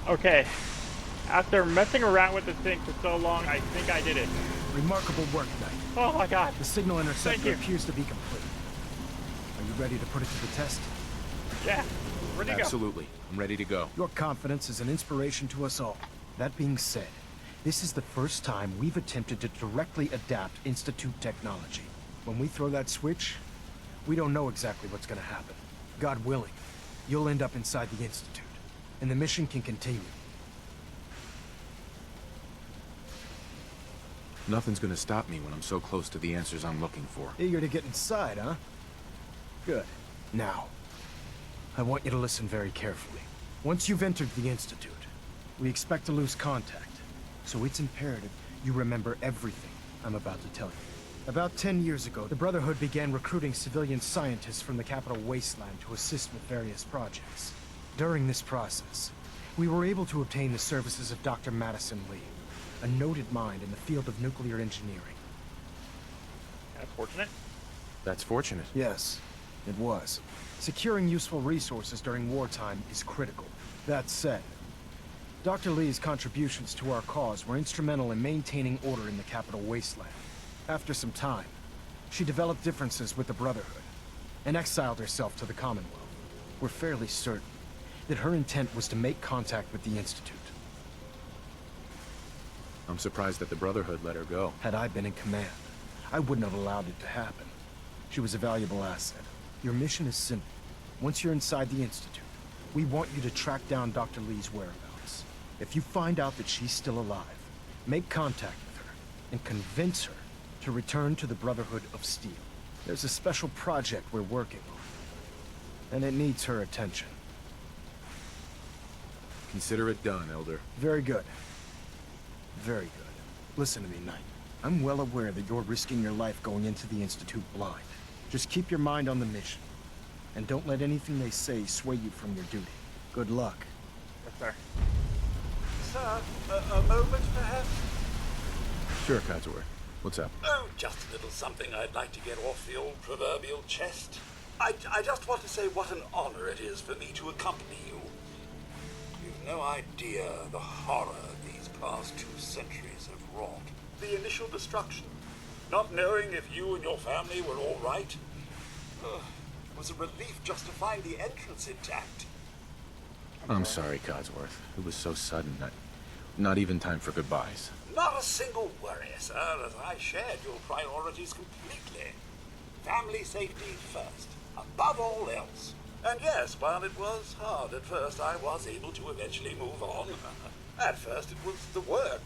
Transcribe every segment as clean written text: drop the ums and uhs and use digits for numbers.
Okay. After messing around with this thing for so long, I think I did it. Remarkable work, Knight. Oh my god. The signal Thank interceptor you. appears to be complete. Are you ready to put it to the test? Yeah. Where'd he go? Absolutely. I'm ready to go. Your confidence is an inspiration to us all. That being said, this is the first time we've attempted to directly adapt Institute technology. When we throw that switch, we don't know exactly what's gonna happen. God willing, you'll end up inside the Institute, and the mission can continue. Nothing's gonna stop me when I'm so close to the answers I'm looking for. Eager to get inside, huh? Good. Now, I want you to listen very carefully. Once you've entered the Institute, we expect to lose contact. So it's imperative you remember everything I'm about to tell you. About 10 years ago, the Brotherhood began recruiting civilian scientists from the capital wasteland to assist with various projects. During this process, we were able to obtain the services of Dr. Madison Lee, a noted mind in the field of nuclear engineering. That's fortunate. That's fortunate. Yes, it was. Securing useful resources during wartime is critical. That said, Dr. Lee's contributions to our cause were instrumental in maintaining order in the capital wasteland. After some time, she developed differences with the Brotherhood and exiled herself to the Commonwealth. We're fairly certain that her intent was to make contact with the Institute. I'm surprised that the Brotherhood let her go. Had I been in command, I wouldn't have allowed it to happen. She was a valuable asset. Your mission is simple. Once you're inside the Institute, we want you to track down Dr. Lee's whereabouts. If you find out that she's still alive, make contact with her and convince her to return to the Brotherhood of Steel. There's a special project we're working on, and it needs her attention. Consider it done, Elder. Very good. Very good. Listen to me, Knight. I'm well aware that you're risking your life going into the Institute blind. Just keep your mind on the mission. And don't let anything they say sway you from your duty. Good luck. Yes, sir. Sir, a moment perhaps? Sure, Codsworth. What's up? Oh, just a little something I'd like to get off the old proverbial chest. I just want to say what an honor it is for me to accompany you. You've no idea the horror these past 2 centuries have wrought. The initial destruction, not knowing if you and your family were all right, was a relief just to find the entrance intact. I'm sorry, Codsworth. It was so sudden. Not even time for goodbyes. Not a single worry, sir, as I shared your priorities completely. Family safety first, above all else. And yes, while it was hard at first, I was able to eventually move on. At first it was the work,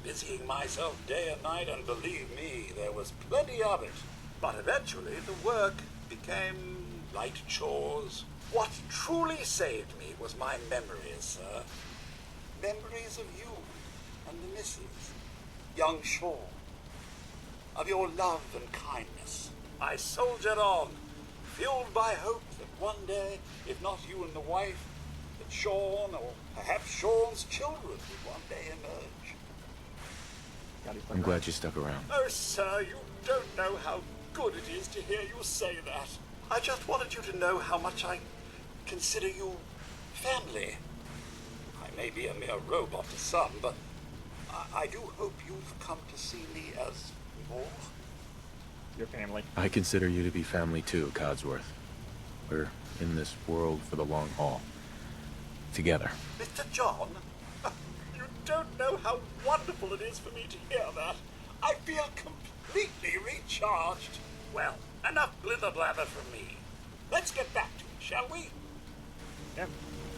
busying myself day and night, and believe me, there was plenty of it. But eventually the work became light chores. What truly saved me was my memories, sir. Memories of you and the missus, young Shaw. Of your love and kindness. I soldiered on, fueled by hope that one day, if not you and the wife, that Sean, or perhaps Sean's children, would one day emerge. I'm glad you stuck around. Oh, sir, you don't know how good it is to hear you say that. I just wanted you to know how much I consider you family. I may be a mere robot to some, but I do hope you've come to see me as more. Your family. I consider you to be family too, Codsworth. We're in this world for the long haul. Together. Mr. John, you don't know how wonderful it is for me to hear that. I feel completely recharged. Well, enough blither-blather from me. Let's get back to it, shall we? Yep.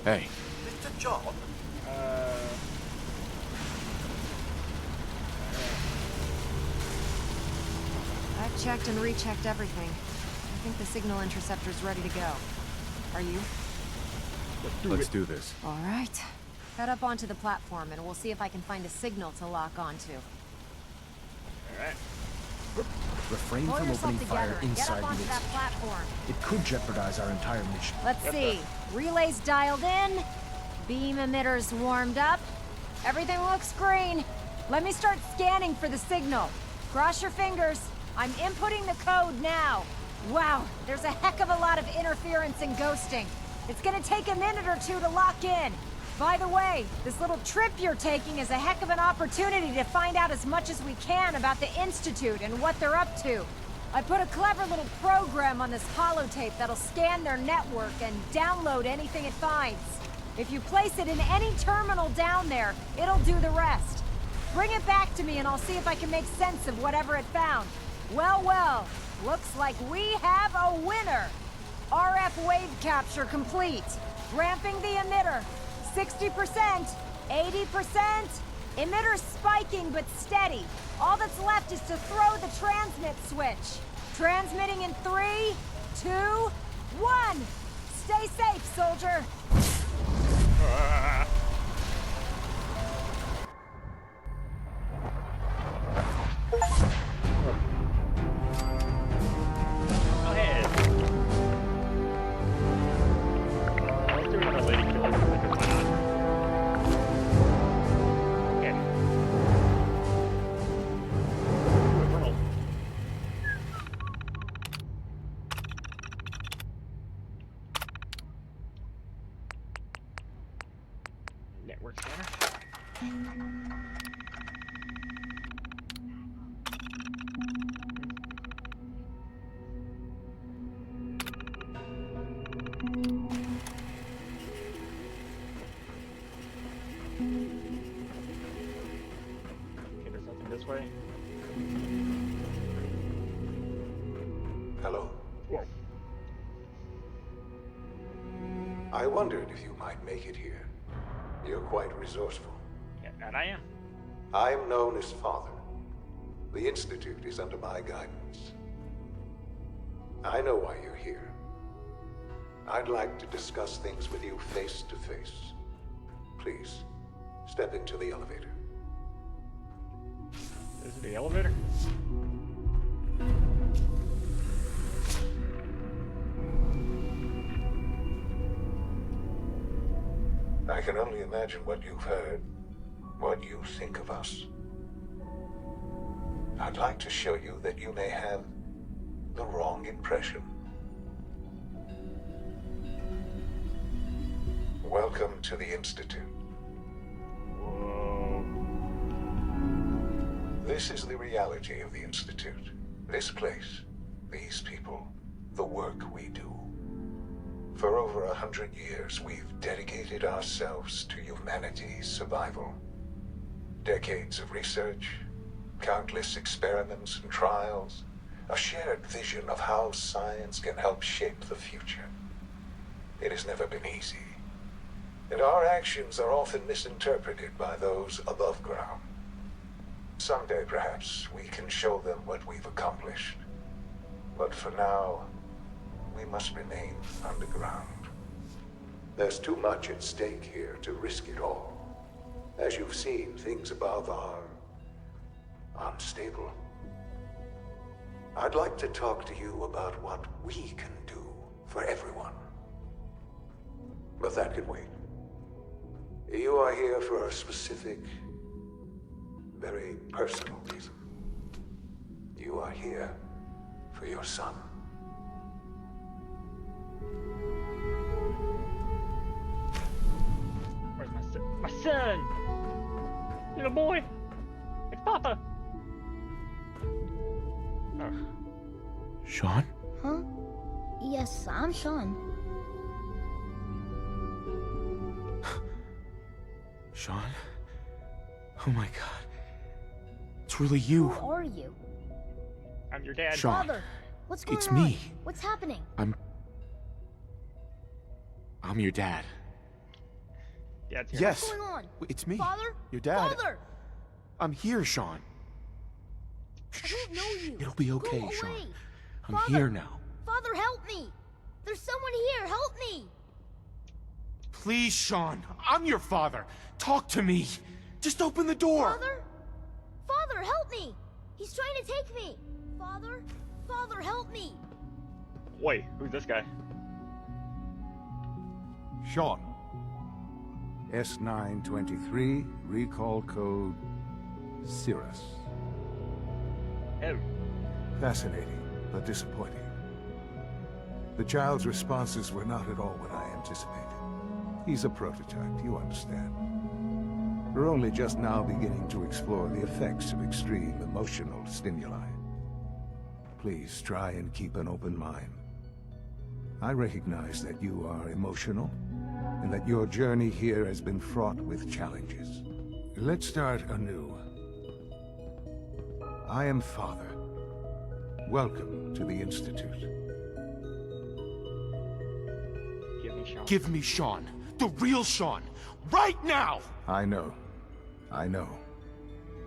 Hey, Mr. John? I've checked and rechecked everything. I think the signal interceptor's ready to go. Are you? let's do this. All right. Head up onto the platform and we'll see if I can find a signal to lock onto. Alright. Refrain Pull from yourself opening together fire and get inside up the onto that Institute. platform. It could jeopardize our entire mission. Let's see. Relays dialed in. Beam emitters warmed up. Everything looks green. Let me start scanning for the signal. Cross your fingers. I'm inputting the code now. Wow, there's a heck of a lot of interference and ghosting. It's gonna take a minute or two to lock in. By the way, this little trip you're taking is a heck of an opportunity to find out as much as we can about the Institute and what they're up to. I put a clever little program on this holotape that'll scan their network and download anything it finds. If you place it in any terminal down there, it'll do the rest. Bring it back to me and I'll see if I can make sense of whatever it found. Well, well, looks like we have a winner! RF wave capture complete. Ramping the emitter. 60%, 80%. Emitter spiking but steady. All that's left is to throw the transmit switch. Transmitting in 3, 2, 1. Stay safe, soldier. Go ahead. Let's do another lady killer because why not? Okay. Colonel. Network scanner. Okay, there's nothing this way. Hello. Whoa. I wondered if you might make it here. You're quite resourceful. Yeah, and I am. I'm known as Father. The Institute is under my guidance. I know why you're here. I'd like to discuss things with you face to face. Please, step into the elevator. This is the elevator. I can only imagine what you've heard, what you think of us. I'd like to show you that you may have the wrong impression. Welcome to the Institute. Whoa. This is the reality of the Institute. This place, these people, the work we do. For over 100 years, we've dedicated ourselves to humanity's survival. Decades of research, countless experiments and trials, a shared vision of how science can help shape the future. It has never been easy, and our actions are often misinterpreted by those above ground. Someday, perhaps, we can show them what we've accomplished. But for now, we must remain underground. There's too much at stake here to risk it all. As you've seen, things above are unstable. I'd like to talk to you about what we can do for everyone. But that can wait. You are here for a specific, very personal reason. You are here for your son. Where's my son? My son! Little boy! It's Papa! Oh. Sean? Huh? Yes, I'm Sean. Sean? Oh my god. It's really you. Who are you? I'm your dad. Sean. Father, what's going It's on? me. What's happening? I'm your dad. Dad's here. Yes. What's going on? It's me. Father? Your dad. Father! I'm here, Sean. I don't know you. It'll be okay, Go Sean. away. I'm Father. here now. Father, help me! There's someone here, help me! Please, Sean. I'm your father. Talk to me. Just open the door. Father? Father, help me! He's trying to take me! Father? Father, help me! Wait, who's this guy? Sean. S923, recall code Cirrus. Oh. Fascinating, but disappointing. The child's responses were not at all what I anticipated. He's a prototype, you understand. We're only just now beginning to explore the effects of extreme emotional stimuli. Please try and keep an open mind. I recognize that you are emotional, and that your journey here has been fraught with challenges. Let's start anew. I am Father. Welcome to the Institute. Give me Sean. Give me Sean. The real Sean. Right now! I know. I know.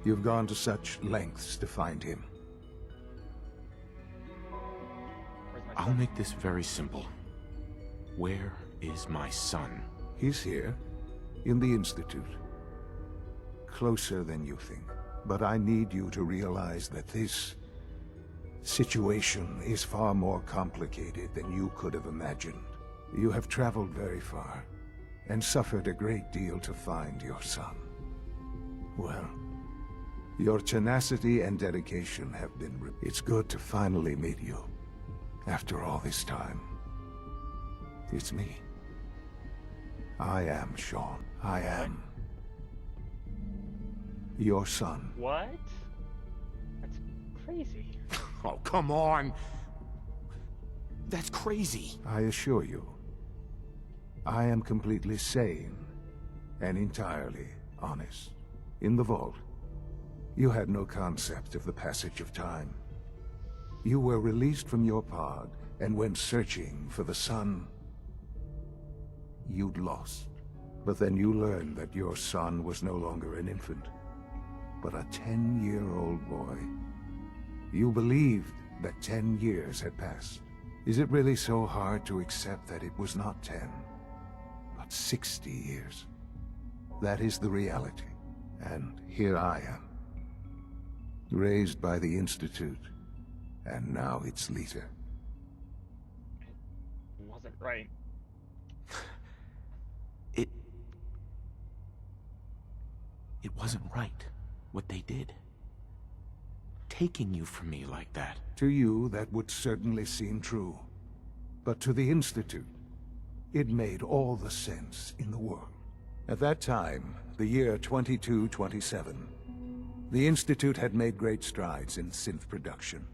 You've gone to such lengths to find him. Where's my I'll son? make this very simple. Where is my son? He's here, in the Institute. Closer than you think. But I need you to realize that this situation is far more complicated than you could have imagined. You have traveled very far, and suffered a great deal to find your son. Well, your tenacity and dedication have been It's good to finally meet you, after all this time. It's me. I am Sean. I am your son. What? That's crazy. Oh, come on! That's crazy. I assure you, I am completely sane and entirely honest. In the vault, you had no concept of the passage of time. You were released from your pod and went searching for the son you'd lost. But then you learned that your son was no longer an infant, but a 10-year-old boy. You believed that 10 years had passed. Is it really so hard to accept that it was not 10, but 60 years? That is the reality. And here I am, raised by the Institute, and now its leader. It wasn't right. It wasn't right, what they did. Taking you from me like that. To you, that would certainly seem true. But to the Institute, it made all the sense in the world. At that time, the year 2227, the Institute had made great strides in synth production.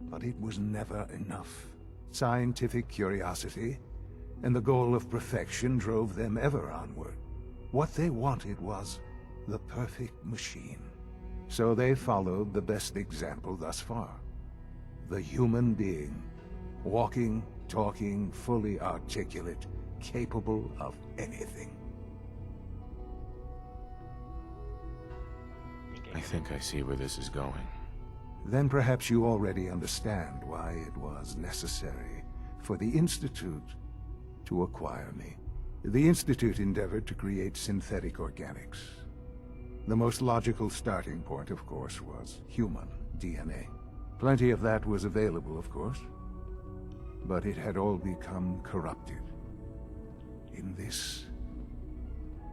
But it was never enough. Scientific curiosity and the goal of perfection drove them ever onward. What they wanted was the perfect machine. So they followed the best example thus far. The human being. Walking, talking, fully articulate, capable of anything. I think I see where this is going. Then perhaps you already understand why it was necessary for the Institute to acquire me. The Institute endeavored to create synthetic organics. The most logical starting point, of course, was human DNA. Plenty of that was available, of course, but it had all become corrupted. In this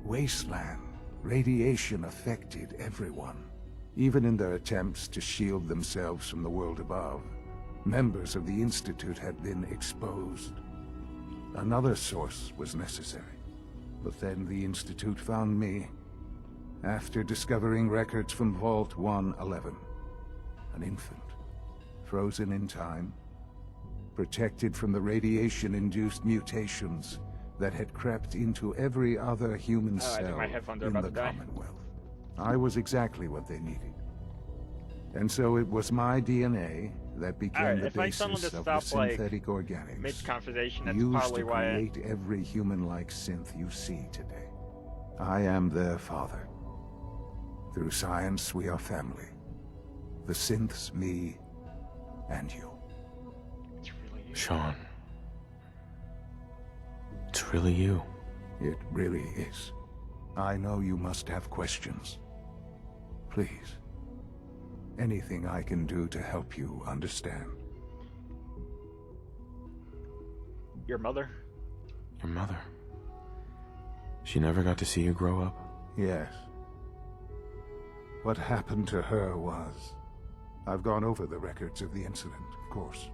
wasteland, radiation affected everyone. Even in their attempts to shield themselves from the world above, members of the Institute had been exposed. Another source was necessary. But then the Institute found me, after discovering records from Vault 111. An infant, frozen in time, protected from the radiation-induced mutations that had crept into every other human I think cell my headphones are in about the to die. Commonwealth. I was exactly what they needed. And so it was my DNA that became Alright, the if I tell them basis to of the stop, like, synthetic organics mid-conversation, that's used probably to why create every human-like synth you see today. I am their father. Through science, we are family. The synths, me, and you. it's really you. Sean. It's really you. It really is. I know you must have questions. Please. Anything I can do to help you understand. Your mother? Your mother. She never got to see you grow up? Yes. What happened to her was... I've gone over the records of the incident, of course.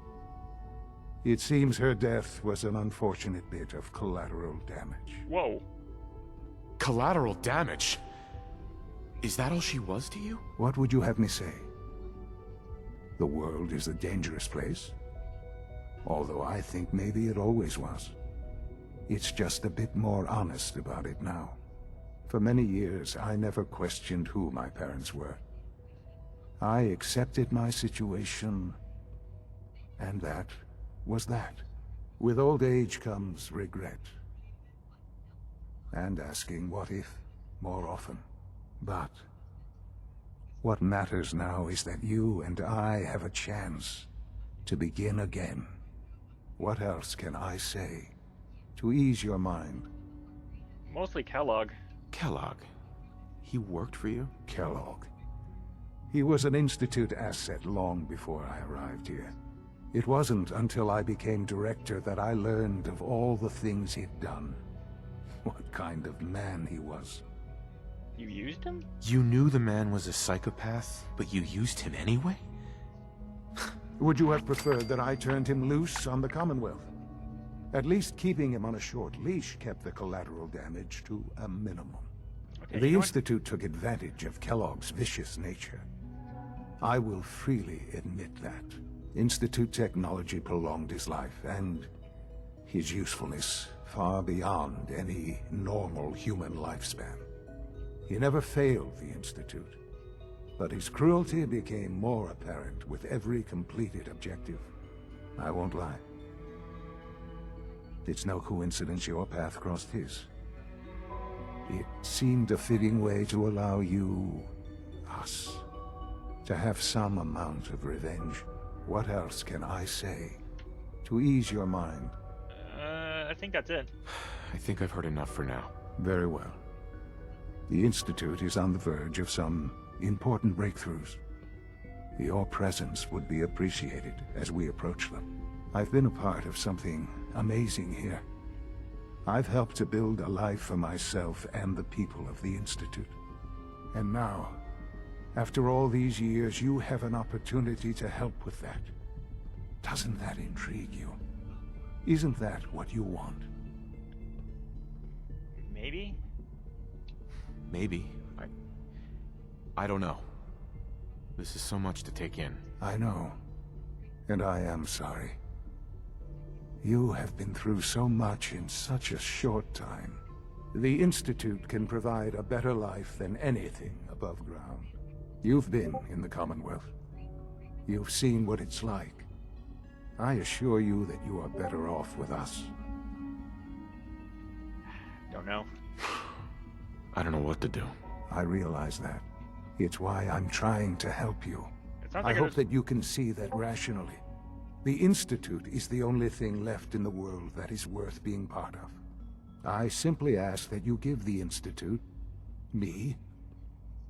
It seems her death was an unfortunate bit of collateral damage. Whoa. Collateral damage? Is that all she was to you? What would you have me say? The world is a dangerous place? Although I think maybe it always was. It's just a bit more honest about it now. For many years, I never questioned who my parents were. I accepted my situation, and that was that. With old age comes regret. And asking what if more often. But what matters now is that you and I have a chance to begin again. What else can I say to ease your mind? Mostly Kellogg. Kellogg. He worked for you? Kellogg. He was an Institute asset long before I arrived here. It wasn't until I became director that I learned of all the things he'd done. What kind of man he was. You used him? You knew the man was a psychopath, but you used him anyway? Would you have preferred that I turned him loose on the Commonwealth? At least keeping him on a short leash kept the collateral damage to a minimum. Okay, The you know what? Institute took advantage of Kellogg's vicious nature. I will freely admit that. Institute technology prolonged his life, and his usefulness far beyond any normal human lifespan. He never failed the Institute, but his cruelty became more apparent with every completed objective. I won't lie. It's no coincidence your path crossed his. It seemed a fitting way to allow you, us, to have some amount of revenge. What else can I say to ease your mind? I think that's it. I think I've heard enough for now. Very well. The Institute is on the verge of some important breakthroughs. Your presence would be appreciated as we approach them. I've been a part of something amazing here. I've helped to build a life for myself and the people of the Institute. And now, after all these years, you have an opportunity to help with that. Doesn't that intrigue you? Isn't that what you want? Maybe? Maybe. I don't know. This is so much to take in. I know. And I am sorry. You have been through so much in such a short time. The Institute can provide a better life than anything above ground. You've been in the Commonwealth. You've seen what it's like. I assure you that you are better off with us. Don't know. I don't know what to do. I realize that. It's why I'm trying to help you. It sounds I like hope that you can see that rationally. The Institute is the only thing left in the world that is worth being part of. I simply ask that you give the Institute, me,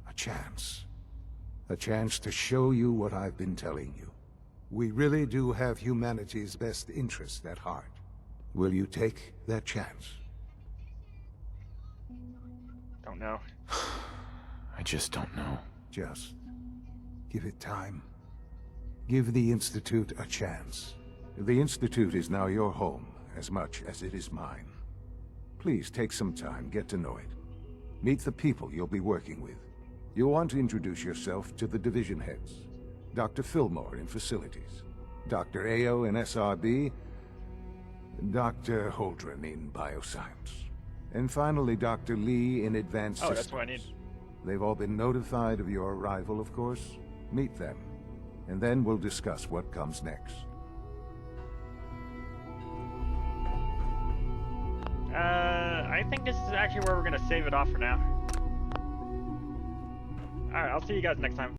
a chance. A chance to show you what I've been telling you. We really do have humanity's best interest at heart. Will you take that chance? Don't know. I just don't know. Just give it time. Give the Institute a chance. The Institute is now your home as much as it is mine. Please take some time, get to know it. Meet the people you'll be working with. You'll want to introduce yourself to the division heads. Dr. Fillmore in Facilities, Dr. Ayo in SRB, Dr. Holdren in Bioscience, and finally Dr. Lee in Advanced Systems. That's what I need. They've all been notified of your arrival, of course. Meet them, and then we'll discuss what comes next. I think this is actually where we're gonna save it off for now. Alright, I'll see you guys next time.